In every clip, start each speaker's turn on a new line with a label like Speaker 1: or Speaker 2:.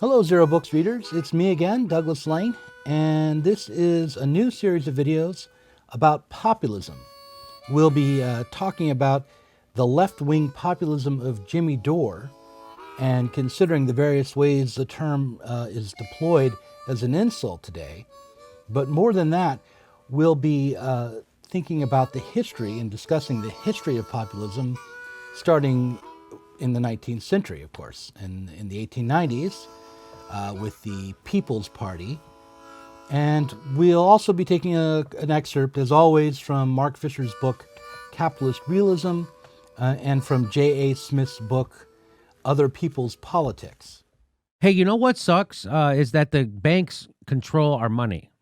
Speaker 1: Hello, Zero Books readers. It's me again, Douglas Lane, and this is a new series of videos about populism. We'll be talking about the left-wing populism of Jimmy Dore and considering the various ways the term is deployed as an insult today. But more than that, we'll be thinking about the history and discussing the history of populism starting in the 19th century, of course, and in the 1890s. With the People's Party. And we'll also be taking an excerpt, as always, from Mark Fisher's book, Capitalist Realism, and from J.A. Smith's book, Other People's Politics.
Speaker 2: Hey, you know what sucks is that the banks control our money,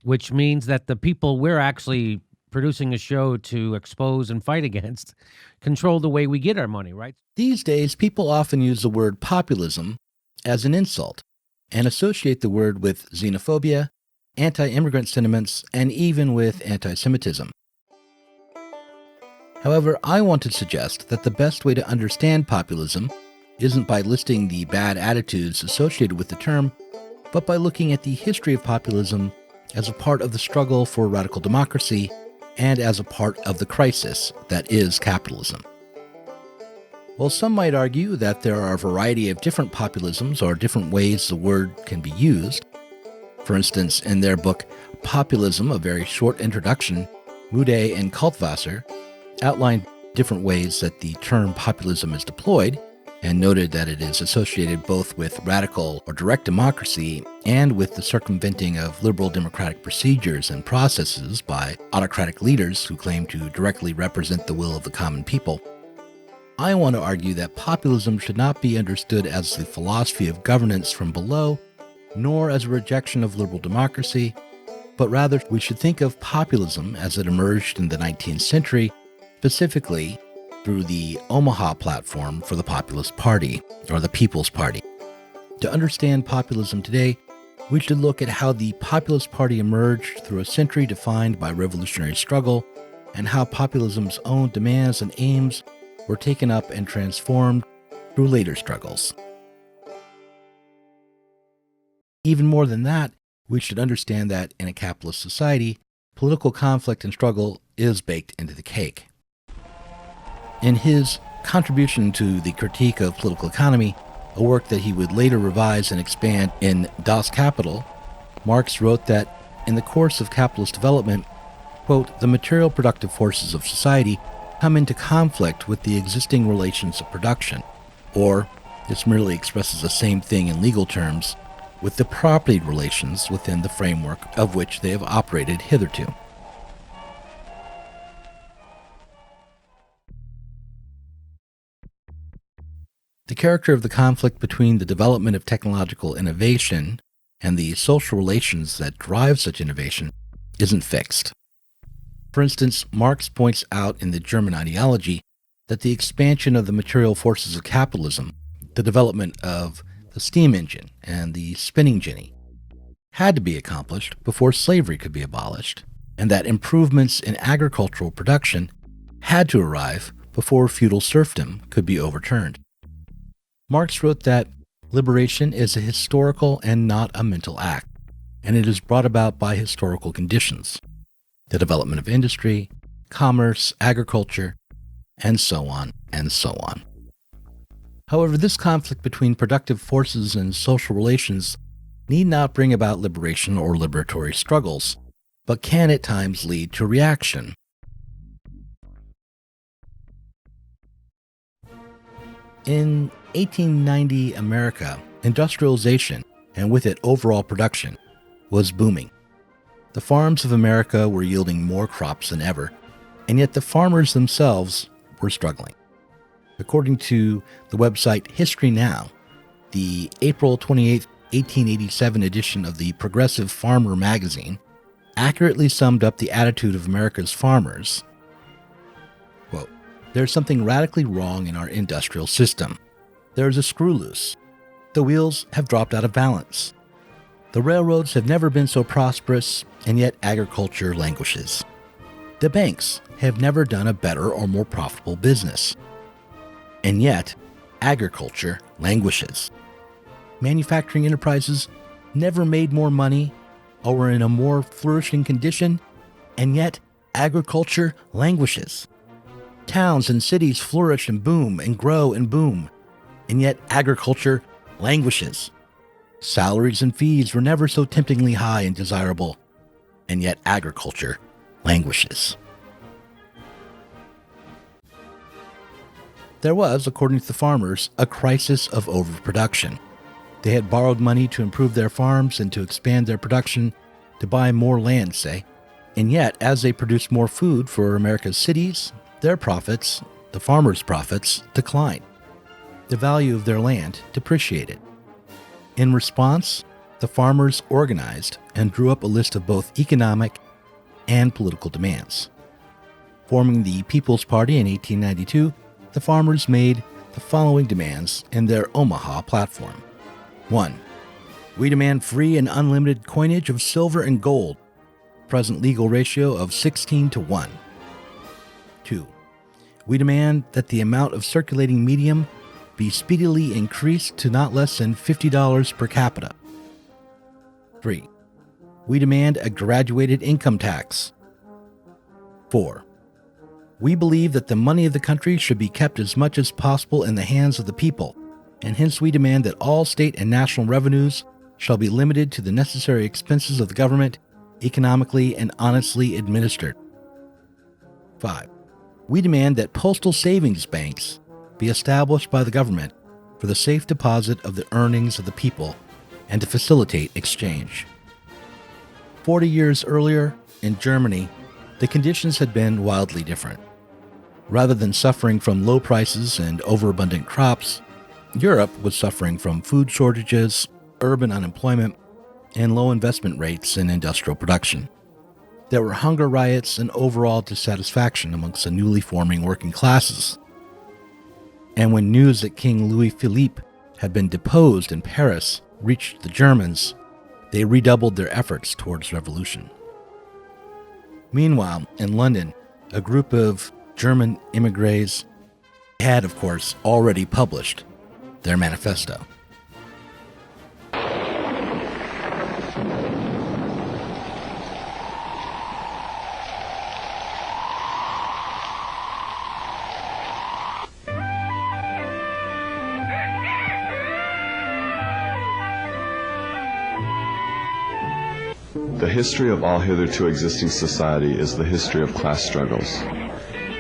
Speaker 2: which means that the people we're actually producing a show to expose and fight against control the way we get our money, right?
Speaker 1: These days, people often use the word populism as an insult and associate the word with xenophobia, anti-immigrant sentiments, and even with anti-Semitism. However, I want to suggest that the best way to understand populism isn't by listing the bad attitudes associated with the term, but by looking at the history of populism as a part of the struggle for radical democracy and as a part of the crisis that is capitalism. While some might argue that there are a variety of different populisms or different ways the word can be used, for instance, in their book Populism, a very short introduction, Mude and Kaltwasser outlined different ways that the term populism is deployed and noted that it is associated both with radical or direct democracy and with the circumventing of liberal democratic procedures and processes by autocratic leaders who claim to directly represent the will of the common people. I want to argue that populism should not be understood as the philosophy of governance from below, nor as a rejection of liberal democracy, but rather we should think of populism as it emerged in the 19th century, specifically through the Omaha platform for the Populist Party, or the People's Party. To understand populism today, we should look at how the Populist Party emerged through a century defined by revolutionary struggle, and how populism's own demands and aims were taken up and transformed through later struggles. Even more than that, we should understand that in a capitalist society, political conflict and struggle is baked into the cake. In his contribution to the critique of political economy, a work that he would later revise and expand in Das Kapital, Marx wrote that in the course of capitalist development, quote, the material productive forces of society come into conflict with the existing relations of production, or, this merely expresses the same thing in legal terms, with the property relations within the framework of which they have operated hitherto. The character of the conflict between the development of technological innovation and the social relations that drive such innovation isn't fixed. For instance, Marx points out in the German ideology that the expansion of the material forces of capitalism, the development of the steam engine and the spinning jenny, had to be accomplished before slavery could be abolished, and that improvements in agricultural production had to arrive before feudal serfdom could be overturned. Marx wrote that liberation is a historical and not a mental act, and it is brought about by historical conditions, the development of industry, commerce, agriculture, and so on and so on. However, this conflict between productive forces and social relations need not bring about liberation or liberatory struggles, but can at times lead to reaction. In 1890 America, industrialization, and with it overall production, was booming. The farms of America were yielding more crops than ever, and yet the farmers themselves were struggling. According to the website History Now, the April 28, 1887 edition of the Progressive Farmer magazine accurately summed up the attitude of America's farmers. Quote, there's something radically wrong in our industrial system. There's a screw loose. The wheels have dropped out of balance. The railroads have never been so prosperous, and yet agriculture languishes. The banks have never done a better or more profitable business, and yet agriculture languishes. manufacturing enterprises never made more money or were in a more flourishing condition, and yet agriculture languishes. Towns and cities flourish and boom and grow and boom, and yet agriculture languishes. Salaries and fees were never so temptingly high and desirable, and yet agriculture languishes. There was, according to the farmers, a crisis of overproduction. They had borrowed money to improve their farms and to expand their production, to buy more land, say. And yet, as they produced more food for America's cities, their profits, the farmers' profits, declined. The value of their land depreciated. In response, the farmers organized and drew up a list of both economic and political demands. Forming the People's Party in 1892, the farmers made the following demands in their Omaha platform. 1. We demand free and unlimited coinage of silver and gold, present legal ratio of 16:1. 2. We demand that the amount of circulating medium be speedily increased to not less than $50 per capita. 3. We demand a graduated income tax. 4. We believe that the money of the country should be kept as much as possible in the hands of the people, and hence we demand that all state and national revenues shall be limited to the necessary expenses of the government, economically and honestly administered. 5. We demand that postal savings banks be established by the government for the safe deposit of the earnings of the people and to facilitate exchange. 40 years earlier, in Germany, the conditions had been wildly different. Rather than suffering from low prices and overabundant crops, Europe was suffering from food shortages, urban unemployment, and low investment rates in industrial production. There were hunger riots and overall dissatisfaction amongst the newly forming working classes. And when news that King Louis Philippe had been deposed in Paris reached the Germans, they redoubled their efforts towards revolution. Meanwhile, in London, a group of German immigrants had, of course, already published their manifesto.
Speaker 3: The history of all hitherto existing society is the history of class struggles.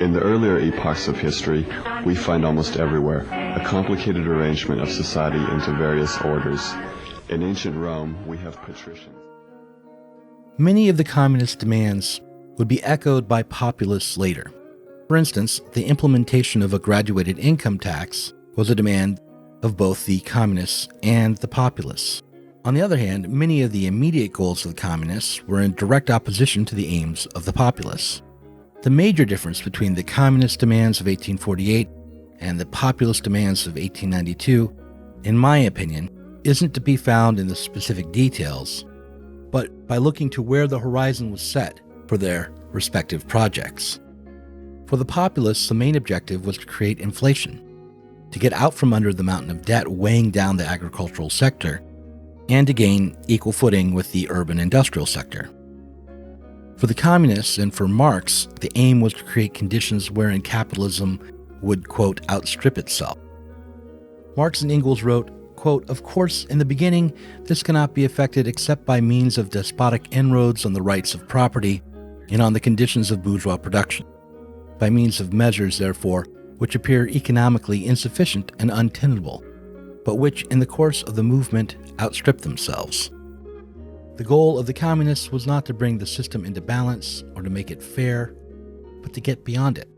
Speaker 3: In the earlier epochs of history, we find almost everywhere a complicated arrangement of society into various orders. In ancient Rome, we have patricians.
Speaker 1: Many of the communist demands would be echoed by populists later. For instance, the implementation of a graduated income tax was a demand of both the communists and the populists. On the other hand, many of the immediate goals of the communists were in direct opposition to the aims of the populists. The major difference between the communist demands of 1848 and the populist demands of 1892, in my opinion, isn't to be found in the specific details, but by looking to where the horizon was set for their respective projects. For the populists, the main objective was to create inflation, to get out from under the mountain of debt weighing down the agricultural sector, and to gain equal footing with the urban industrial sector. For the communists and for Marx, the aim was to create conditions wherein capitalism would, quote, outstrip itself. Marx and Engels wrote, quote, of course, in the beginning, this cannot be effected except by means of despotic inroads on the rights of property and on the conditions of bourgeois production, by means of measures, therefore, which appear economically insufficient and untenable, but which, in the course of the movement, outstrip themselves. The goal of the communists was not to bring the system into balance or to make it fair, but to get beyond it.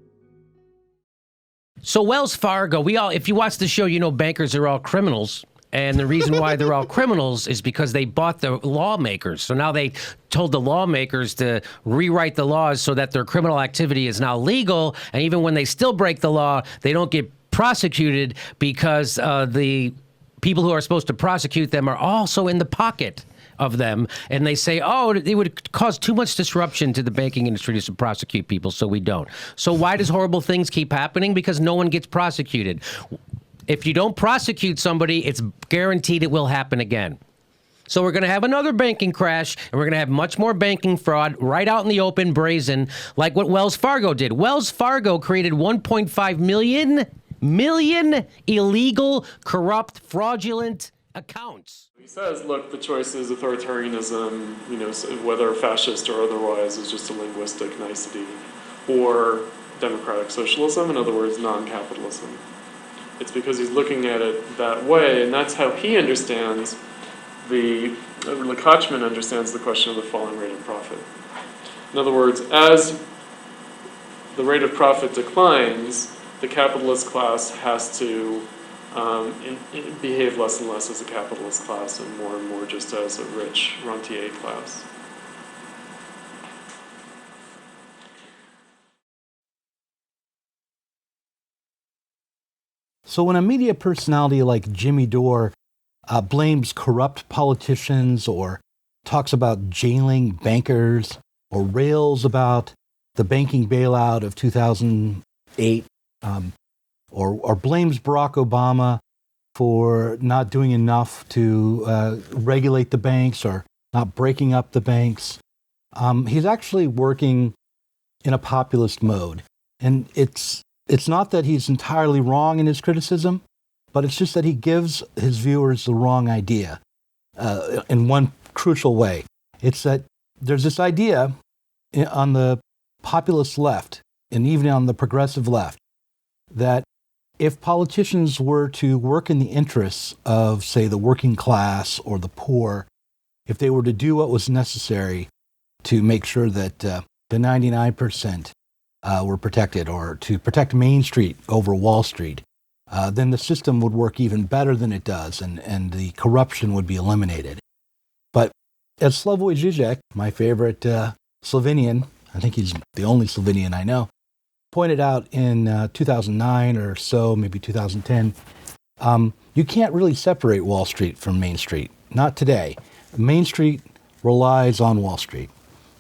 Speaker 2: So Wells Fargo, if you watch the show, you know bankers are all criminals. And the reason why they're all criminals is because they bought the lawmakers. So now they told the lawmakers to rewrite the laws so that their criminal activity is now legal. And even when they still break the law, they don't get prosecuted because the people who are supposed to prosecute them are also in the pocket of them. And they say, oh, it would cause too much disruption to the banking industry to prosecute people, so we don't. So why does horrible things keep happening? Because no one gets prosecuted. If you don't prosecute somebody, it's guaranteed it will happen again. So we're going to have another banking crash, and we're going to have much more banking fraud right out in the open, brazen, like what Wells Fargo did. Wells Fargo created 1.5 million illegal, corrupt, fraudulent accounts.
Speaker 4: He says, look, the choice is authoritarianism, whether fascist or otherwise, is just a linguistic nicety, or democratic socialism, in other words, non-capitalism. It's because he's looking at it that way, and that's how he understands Kochman understands the question of the falling rate of profit. In other words, as the rate of profit declines, the capitalist class has to behave less and less as a capitalist class and more just as a rich rentier class.
Speaker 1: So when a media personality like Jimmy Dore blames corrupt politicians or talks about jailing bankers or rails about the banking bailout of 2008, or blames Barack Obama for not doing enough to regulate the banks or not breaking up the banks, he's actually working in a populist mode. And it's not that he's entirely wrong in his criticism, but it's just that he gives his viewers the wrong idea in one crucial way. It's that there's this idea on the populist left, and even on the progressive left, that if politicians were to work in the interests of, say, the working class or the poor, if they were to do what was necessary to make sure that the 99% were protected, or to protect Main Street over Wall Street, then the system would work even better than it does, and the corruption would be eliminated. But as Slavoj Žižek, my favorite Slovenian, I think he's the only Slovenian I know, pointed out in 2009 or so, maybe 2010, you can't really separate Wall Street from Main Street. Not today. Main Street relies on Wall Street.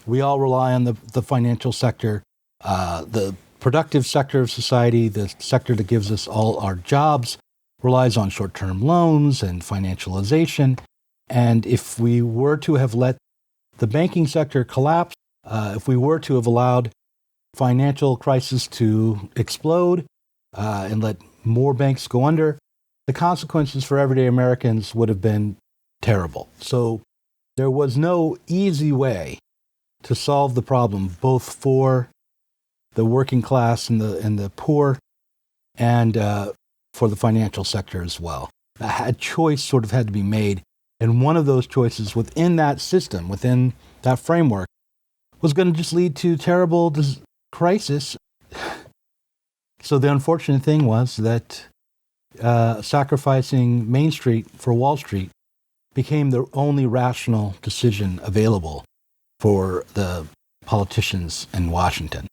Speaker 1: We all rely on the financial sector, the productive sector of society, the sector that gives us all our jobs, relies on short-term loans and financialization. And if we were to have let the banking sector collapse, if we were to have allowed financial crisis to explode and let more banks go under, the consequences for everyday Americans would have been terrible. So there was no easy way to solve the problem, both for the working class and the poor, and for the financial sector as well. A choice sort of had to be made, and one of those choices within that system, within that framework, was going to just lead to terrible crisis. So the unfortunate thing was that sacrificing Main Street for Wall Street became the only rational decision available for the politicians in Washington.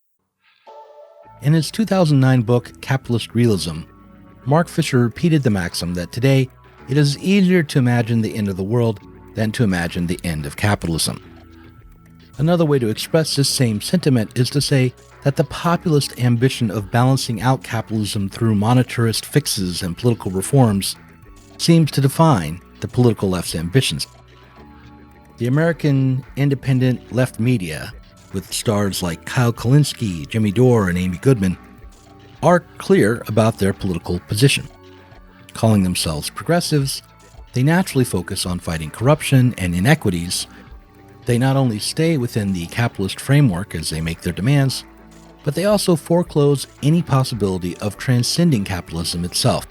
Speaker 1: In his 2009 book, Capitalist Realism, Mark Fisher repeated the maxim that today it is easier to imagine the end of the world than to imagine the end of capitalism. Another way to express this same sentiment is to say that the populist ambition of balancing out capitalism through monetarist fixes and political reforms seems to define the political left's ambitions. The American independent left media, with stars like Kyle Kulinski, Jimmy Dore, and Amy Goodman, are clear about their political position. Calling themselves progressives, they naturally focus on fighting corruption and inequities. They not only stay within the capitalist framework as they make their demands, but they also foreclose any possibility of transcending capitalism itself.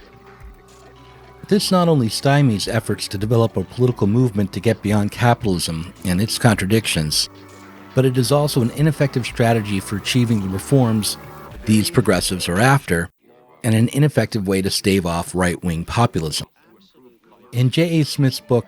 Speaker 1: This not only stymies efforts to develop a political movement to get beyond capitalism and its contradictions, but it is also an ineffective strategy for achieving the reforms these progressives are after, and an ineffective way to stave off right-wing populism. In J.A. Smith's book,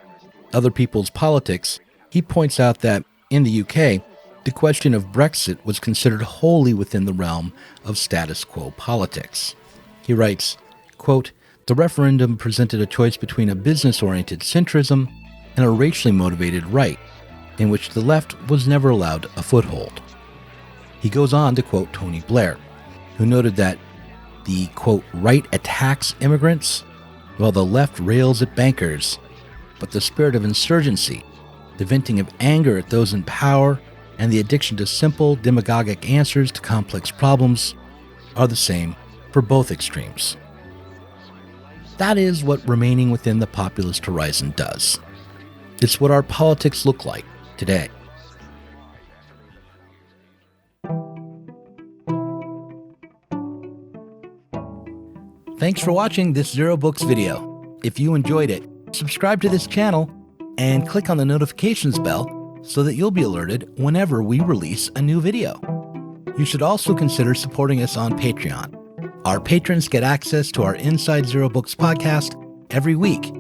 Speaker 1: Other People's Politics, he points out that, in the UK, the question of Brexit was considered wholly within the realm of status quo politics. He writes, quote, "The referendum presented a choice between a business-oriented centrism and a racially motivated right, in which the left was never allowed a foothold." He goes on to quote Tony Blair, who noted that The, quote, right attacks immigrants, while the left rails at bankers. But the spirit of insurgency, the venting of anger at those in power, and the addiction to simple, demagogic answers to complex problems are the same for both extremes. That is what remaining within the populist horizon does. It's what our politics look like today. Thanks for watching this Zero Books video. If you enjoyed it, subscribe to this channel and click on the notifications bell so that you'll be alerted whenever we release a new video. You should also consider supporting us on Patreon. Our patrons get access to our Inside Zero Books podcast every week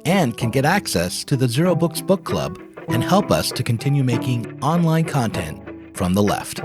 Speaker 1: and can get access to the Zero Books Book Club and help us to continue making online content from the left.